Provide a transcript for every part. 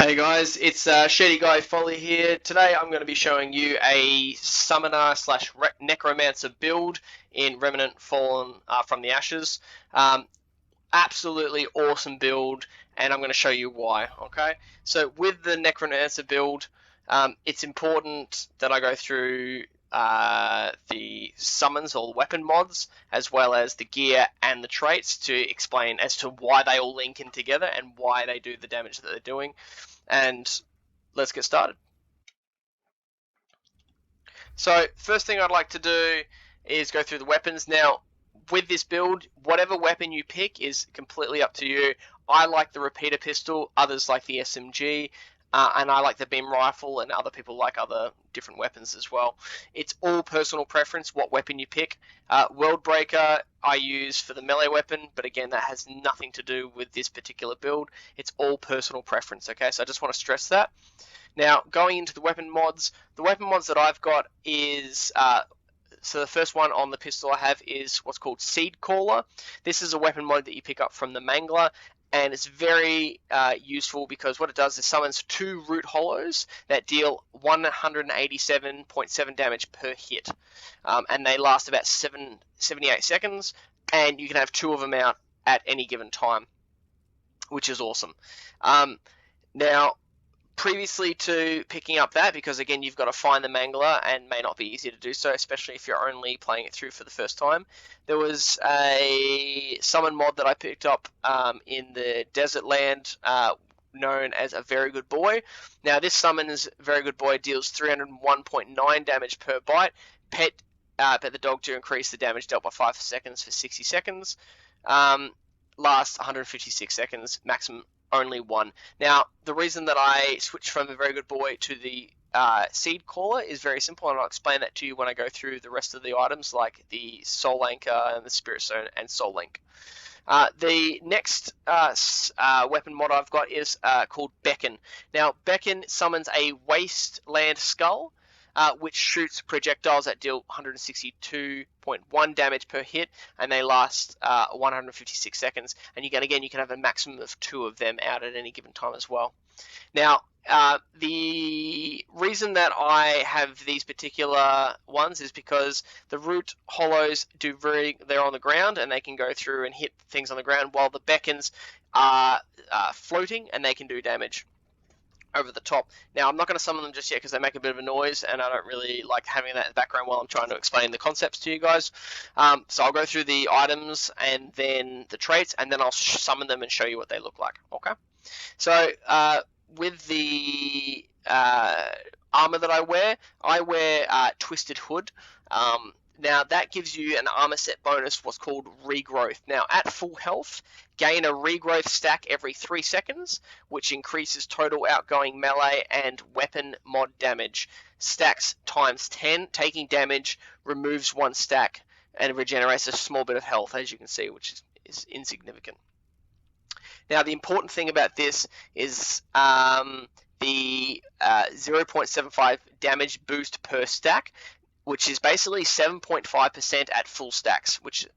Hey guys, it's Shady Guy Folly here. Today I'm going to be showing you a Summoner slash Necromancer build in Remnant Fallen from the Ashes. Absolutely awesome build, and I'm going to show you why. Okay, so with the Necromancer build, it's important that I go through the summons or weapon mods, as well as the gear and the traits to explain as to why they all link in together and why they do the damage that they're doing. And let's get started. So first thing I'd like to do is go through the weapons. Now, with this build, whatever weapon you pick is completely up to you. I like the repeater pistol, others like the SMG, and I like the beam rifle, and other people like other different weapons as well. It's all personal preference what weapon you pick. Worldbreaker I use for the melee weapon, but again, that has nothing to do with this particular build. It's all personal preference, okay? So I just want to stress that. Now, going into the weapon mods that I've got is, so the first one on the pistol I have is what's called Seed Caller. This is a weapon mod that you pick up from the Mangler, and it's very useful because what it does is summons 2 root hollows that deal 187.7 damage per hit, and they last about 78 seconds, and you can have 2 of them out at any given time, which is awesome. Now, previously to picking up that, because again you've got to find the Mangler and may not be easy to do so, especially if you're only playing it through for the first time, there was a summon mod that I picked up in the Desert Land known as a Very Good Boy. Now this summons Very Good Boy deals 301.9 damage per bite. Pet the dog to increase the damage dealt by 5 seconds for 60 seconds. Lasts 156 seconds, maximum only 1. Now, the reason that I switched from a Very Good Boy to the Seed Caller is very simple, and I'll explain that to you when I go through the rest of the items, like the Soul Anchor and the Spirit Stone and Soul Link. The next weapon mod I've got is called Beckon. Now, Beckon summons a Wasteland Skull, which shoots projectiles that deal 162.1 damage per hit, and they last 156 seconds. And you can have a maximum of 2 of them out at any given time as well. Now, the reason that I have these particular ones is because the root hollows they're on the ground and they can go through and hit things on the ground, while the beckons are floating and they can do damage over the top. Now, I'm not going to summon them just yet because they make a bit of a noise, and I don't really like having that in the background while I'm trying to explain the concepts to you guys. So I'll go through the items and then the traits, and then I'll summon them and show you what they look like. Okay. So with the armor that I wear Twisted Hood. Now that gives you an armor set bonus, what's called regrowth. Now at full health, gain a regrowth stack every 3 seconds, which increases total outgoing melee and weapon mod damage. Stacks times 10, taking damage removes 1 stack and regenerates a small bit of health, as you can see, which is insignificant. Now the important thing about this is the 0.75 damage boost per stack, which is basically 7.5% at full stacks, which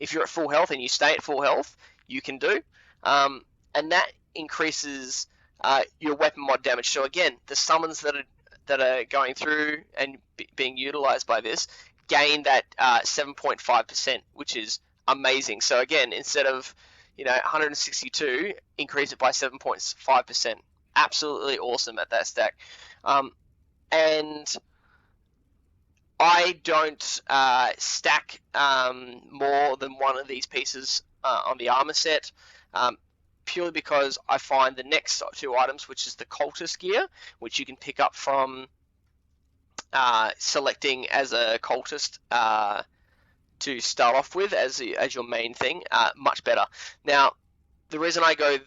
if you're at full health and you stay at full health, you can do. And that increases your weapon mod damage. So again, the summons that are going through and being utilized by this gain that 7.5%, which is amazing. So again, instead of 162, increase it by 7.5%. Absolutely awesome at that stack. And I don't stack more than one of these pieces on the armor set, purely because I find the next 2 items, which is the cultist gear, which you can pick up from selecting as a cultist to start off with as your main thing, much better. Now, the reason I go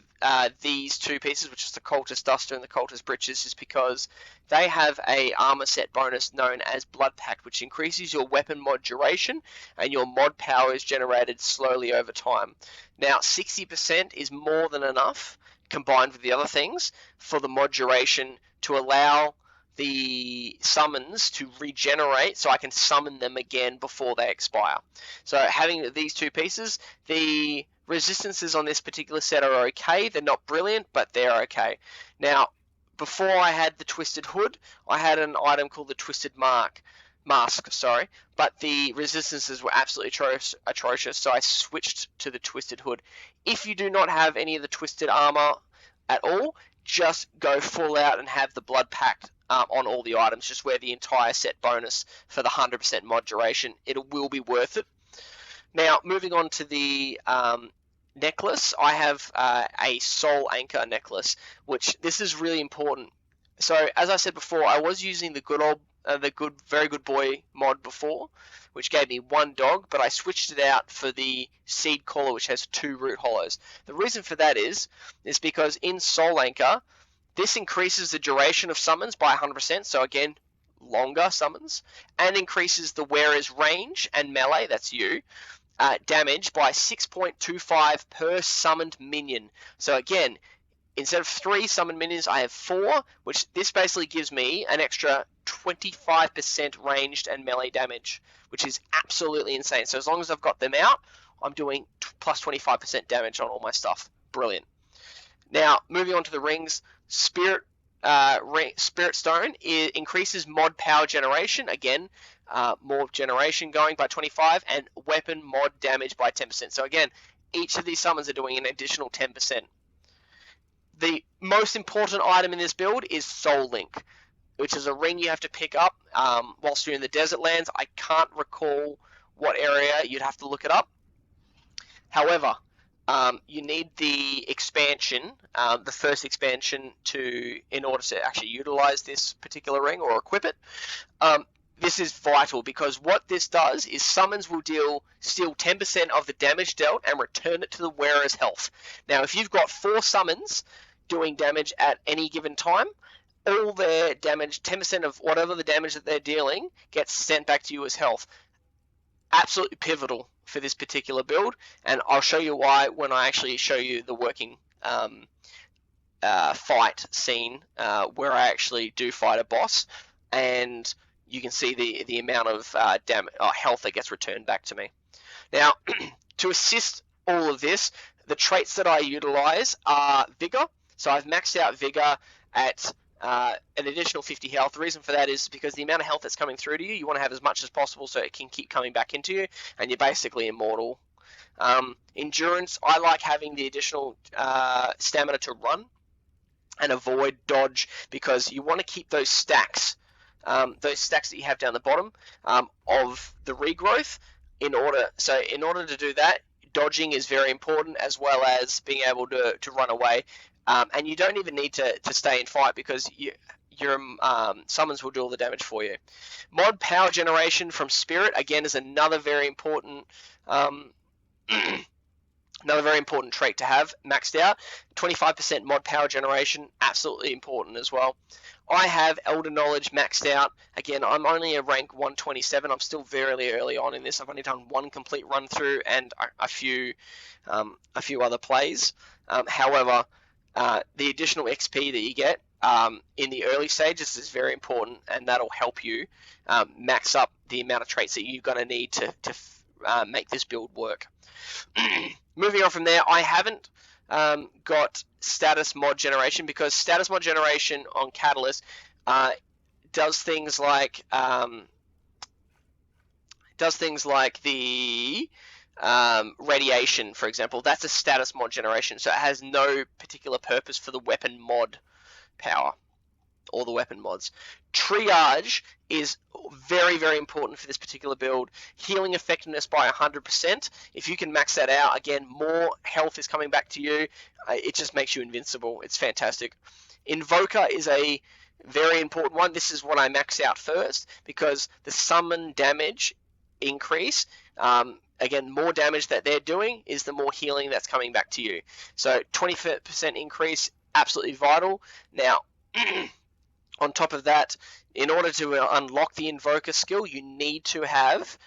these 2 pieces, which is the cultist duster and the cultist breeches, is because they have a armor set bonus known as Blood Pact, which increases your weapon mod duration, and your mod power is generated slowly over time. Now 60% is more than enough, combined with the other things, for the mod duration to allow the summons to regenerate, so I can summon them again before they expire. So having these 2 pieces, the resistances on this particular set are okay. They're not brilliant, but they're okay. Now, before I had the Twisted Hood, I had an item called the Twisted Mask, sorry, but the resistances were absolutely atrocious, so I switched to the Twisted Hood. If you do not have any of the Twisted Armor at all, just go full out and have the Blood Pact on all the items. Just wear the entire set bonus for the 100% mod duration. It will be worth it. Now, moving on to the necklace, I have a Soul Anchor necklace, which this is really important. So, as I said before, I was using the Very Good Boy mod before, which gave me 1 dog, but I switched it out for the Seed Caller, which has 2 Root Hollows. The reason for that is because in Soul Anchor, this increases the duration of summons by 100%, so again, longer summons, and increases the wearer's range and melee, that's you, damage by 6.25 per summoned minion. So again, instead of 3 summoned minions, I have 4, which this basically gives me an extra 25% ranged and melee damage, which is absolutely insane. So as long as I've got them out, I'm doing plus 25% damage on all my stuff. Brilliant. Now, moving on to the rings, Spirit Stone increases mod power generation, again, more generation going by 25, and weapon mod damage by 10%. So again, each of these summons are doing an additional 10%. The most important item in this build is Soul Link, which is a ring you have to pick up whilst you're in the desert lands. I can't recall what area, you'd have to look it up. However, you need the expansion, the first expansion, in order to actually utilize this particular ring or equip it. This is vital because what this does is summons will steal 10% of the damage dealt and return it to the wearer's health. Now, if you've got 4 summons doing damage at any given time, all their damage, 10% of whatever the damage that they're dealing, gets sent back to you as health. Absolutely pivotal for this particular build, and I'll show you why when I actually show you the working fight scene where I actually do fight a boss, and you can see the amount of health that gets returned back to me. Now, to assist all of this, the traits that I utilize are Vigor. So I've maxed out Vigor at an additional 50 health. The reason for that is because the amount of health that's coming through to you, you want to have as much as possible so it can keep coming back into you, and you're basically immortal. Endurance, I like having the additional stamina to run and avoid dodge, because you want to keep those stacks that you have down the bottom of the regrowth. In order to do that, dodging is very important, as well as being able to run away. And you don't even need to stay and fight, because your summons will do all the damage for you. Mod power generation from Spirit, again, is another very important trait to have maxed out. 25% mod power generation, absolutely important as well. I have Elder Knowledge maxed out. Again, I'm only a rank 127. I'm still very early on in this. I've only done 1 complete run through and a few other plays. However, the additional XP that you get in the early stages is very important, and that'll help you max up the amount of traits that you're going to need to make this build work. Moving on from there, I haven't got status mod generation, because status mod generation on Catalyst does things like the radiation, for example. That's a status mod generation, so it has no particular purpose for the weapon mod power or the weapon mods. Triage is very important for this particular build. Healing effectiveness by 100%. If you can max that out, again, more health is coming back to you. It just makes you invincible. It's fantastic. Invoker is a very important one. This is what I max out first, because the summon damage increase, again, more damage that they're doing is the more healing that's coming back to you. So 20% increase, absolutely vital. Now, on top of that, in order to unlock the Invoker skill, you need to have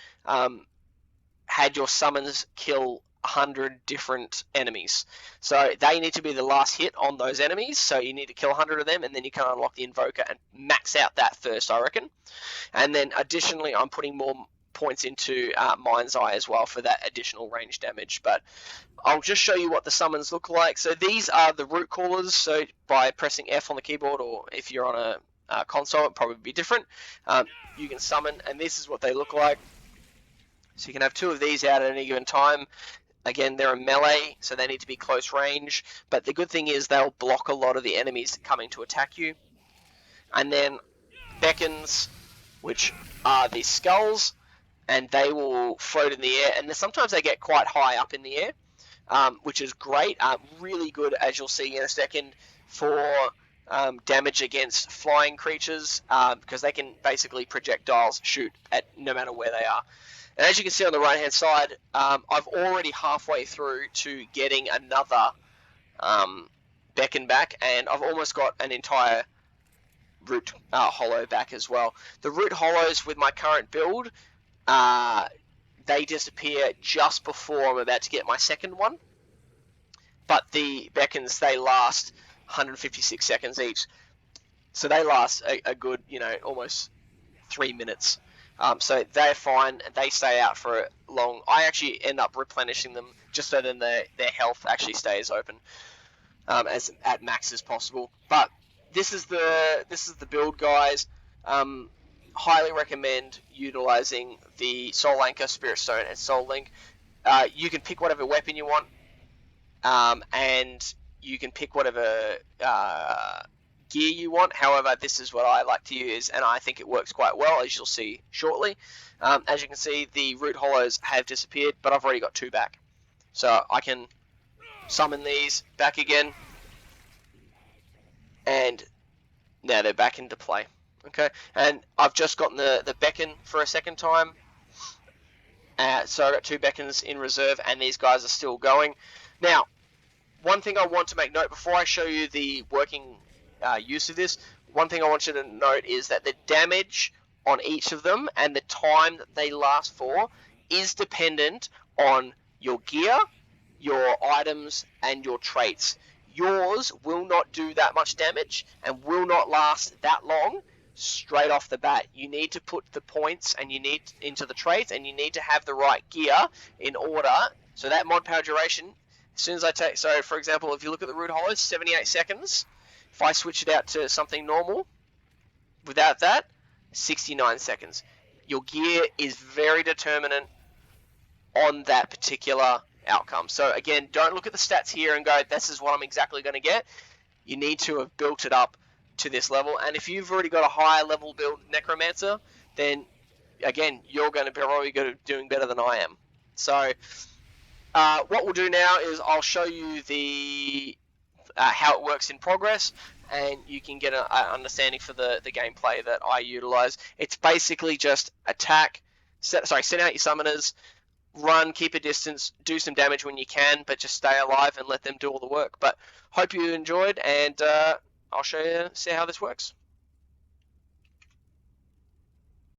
had your summons kill 100 different enemies. So they need to be the last hit on those enemies, so you need to kill 100 of them, and then you can unlock the Invoker and max out that first, I reckon. And then additionally, I'm putting more points into Mind's Eye as well for that additional range damage. But I'll just show you what the summons look like. So these are the root callers. So by pressing F on the keyboard, or if you're on a console, it'd probably be different. You can summon, and this is what they look like. So you can have 2 of these out at any given time. Again, they're a melee, so they need to be close range. But the good thing is they'll block a lot of the enemies coming to attack you. And then beacons, which are these skulls, and they will float in the air. And sometimes they get quite high up in the air, which is great. Really good, as you'll see in a second, for damage against flying creatures, because they can basically projectiles shoot at no matter where they are. And as you can see on the right hand side, I've already halfway through to getting another beacon back, and I've almost got an entire root hollow back as well. The root hollows with my current build, they disappear just before I'm about to get my second one. But the beacons, they last 156 seconds each. So they last a good, almost 3 minutes. So they're fine. They stay out for long. I actually end up replenishing them just so then their health actually stays open as at max as possible. But this is the build, guys. Highly recommend utilizing the Soul Anchor, Spirit Stone, and Soul Link. You can pick whatever weapon you want, and you can pick whatever gear you want. However, this is what I like to use, and I think it works quite well, as you'll see shortly. As you can see, the root hollows have disappeared, but I've already got 2 back. So I can summon these back again, and now they're back into play. Okay, and I've just gotten the beacon for a second time. So I've got 2 beacons in reserve, and these guys are still going. Now, one thing I want to make note before I show you the working use of this, one thing I want you to note is that the damage on each of them and the time that they last for is dependent on your gear, your items, and your traits. Yours will not do that much damage and will not last that long straight off the bat. You need to put the points and you need into the traits, and you need to have the right gear in order. So that mod power duration, as soon as I take, so for example, if you look at the root hollows, 78 seconds. If I switch it out to something normal, without that, 69 seconds. Your gear is very determinant on that particular outcome. So again, don't look at the stats here and go, this is what I'm exactly going to get. You need to have built it up to this level, and if you've already got a higher level build Necromancer, then again, you're going to be probably doing better than I am. So what we'll do now is I'll show you the how it works in progress, and you can get an understanding for the gameplay that I utilize. It's basically just attack, send out your summoners, run, keep a distance, do some damage when you can, but just stay alive and let them do all the work. But hope you enjoyed, and I'll see how this works.